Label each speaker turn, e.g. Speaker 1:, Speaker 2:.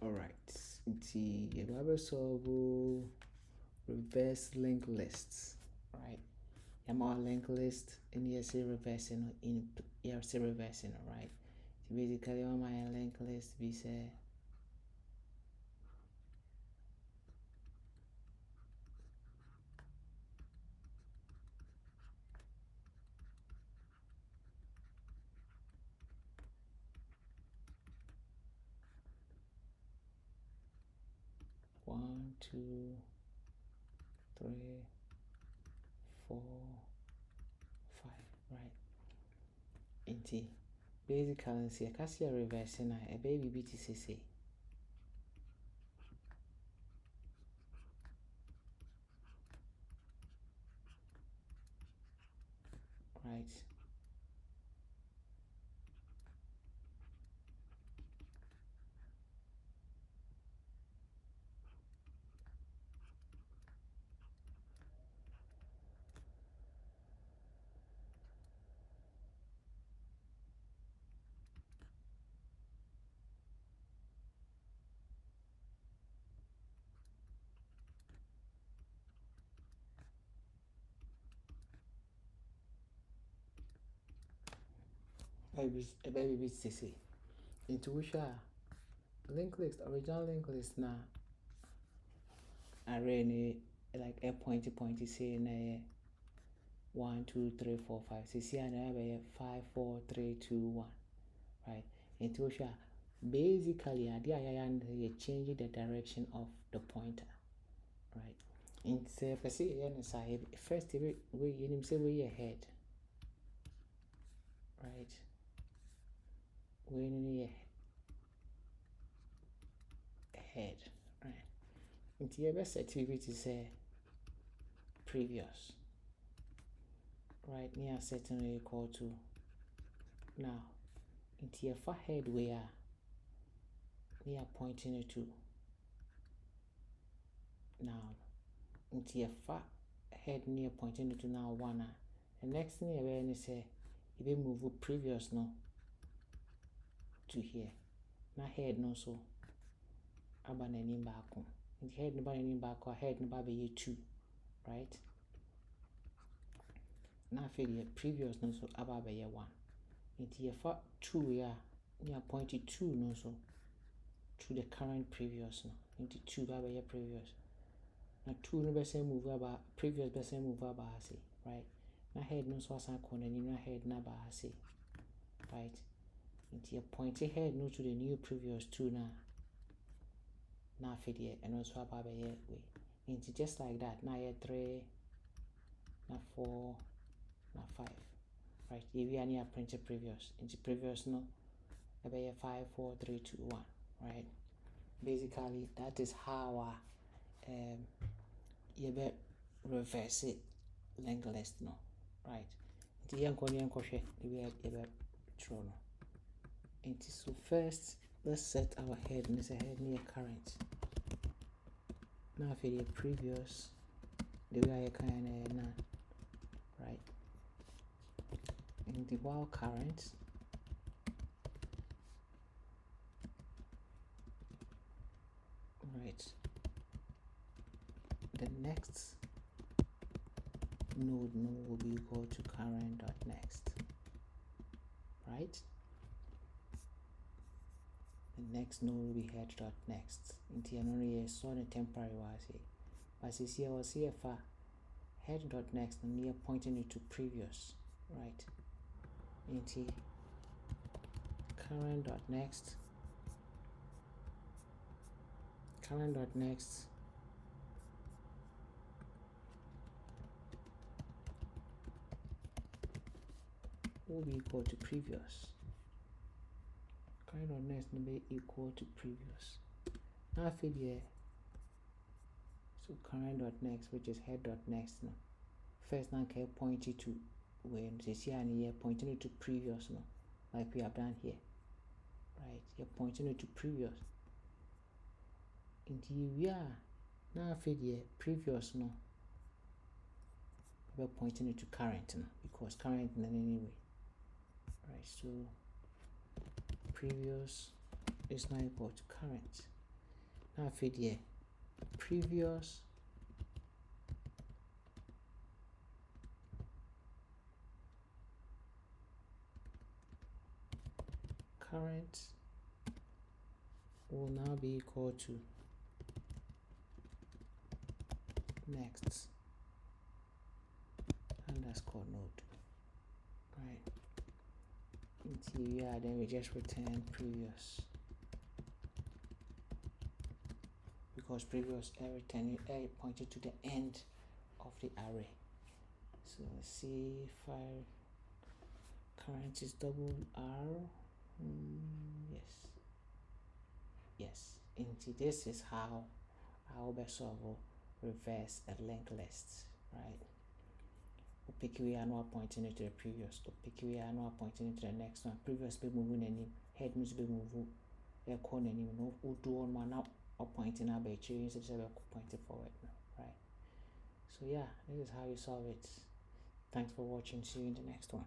Speaker 1: Alright, nti yɛba solve reverse linked lists, right? Yɛma linked list and yɛsɛ reverse no in yɛsɛ reverse no, right? So basically yɛma yɛ linked list bi sɛ 1, 2, 3, 4, 5, right? Nti basically sɛ yɛka sɛ yɛ reverse no a ɛbɛyɛ biribi te sɛ sei, right? ɛbɛyɛ biribi te sɛ sei. Nti wohwɛ a linked list, original linked list na array no like a pointy say na 1, 2, 3, 4, 5. See na ɛbɛyɛ 5, 4, 3, 2, 1, right? Nti wohwɛ a basically adeɛ a yɛayɛ no yɛ change the direction of the pointer, right? Nti sɛ yɛpɛ sɛ yɛyɛ no saa, first yɛnim sɛ wei yɛ head, right? Wei no yɛ head, right? Nti yɛbɛset biribi te sɛ previous, right? Near setting equal to now. Nti yɛfa head wei a near pointing it to now. Nti yɛfa head near pointing it to now 1 a the next thing yɛbɛyɛ ne sɛ yɛbɛ move previous no to here. Na head no so aba n'anim baako. Nti head no ba n'anim baako a head no ba bɛyɛ 2, right? Na afei deɛ previous no so aba bɛyɛ 1. Nti yɛfa 2 a near pointing 2 no so to the current previous no. Nti 2 ba bɛyɛ previous. Na 2 no bɛsɛ move aba previous bɛsɛ move aba ha sei, right? Na head no so asan kɔ n'anim na head na ba ha sei, right? Nti yɛ point head no to the new previous 2 na afei deɛ ɛno nso aba bɛyɛ wei. Nti just like that na yɛ 3 na 4 na 5, right? Yɛwie a ne yɛ print previous. Nti previous no ɛbɛyɛ 5, 4, 3, 2, 1, right? Basically that is how yɛbɛ reverse linked list no, right? Nti yɛnkɔhwɛ yɛbɛ twerɛ no. Nti so first let's set our head and say head near current. Now for the previous the way I can right? In the while current right, the next node will be equal to current.next, right? The next node will be head.next. Into another so the temporary was here. But you see I was here for head.next and we are pointing it to previous, right? Into current.next will be equal to previous. Current.next will be equal to previous. Now I feel here. So current.next, which is head.next now. First now can point it to when they see and here pointing it to previous now, like we have done here. Right? You're pointing it to previous. Until we are now I feel here previous now. We're pointing it to current now because current in anyway. Right, so previous is now equal to current. Now feed here previous current will now be equal to next underscore node, right? Until yeah, then we just return previous, because previous pointed to the end of the array. So let's see if current is double R. Yes. Into this is how I will solve reverse a linked list, right? We are now pointing it to the previous. We are now pointing it to the next one. Previous be moving any head must be moving. A corner any no do on one up or pointing up a tree instead of pointing forward now, right? So yeah, this is how you solve it. Thanks for watching. See you in the next one.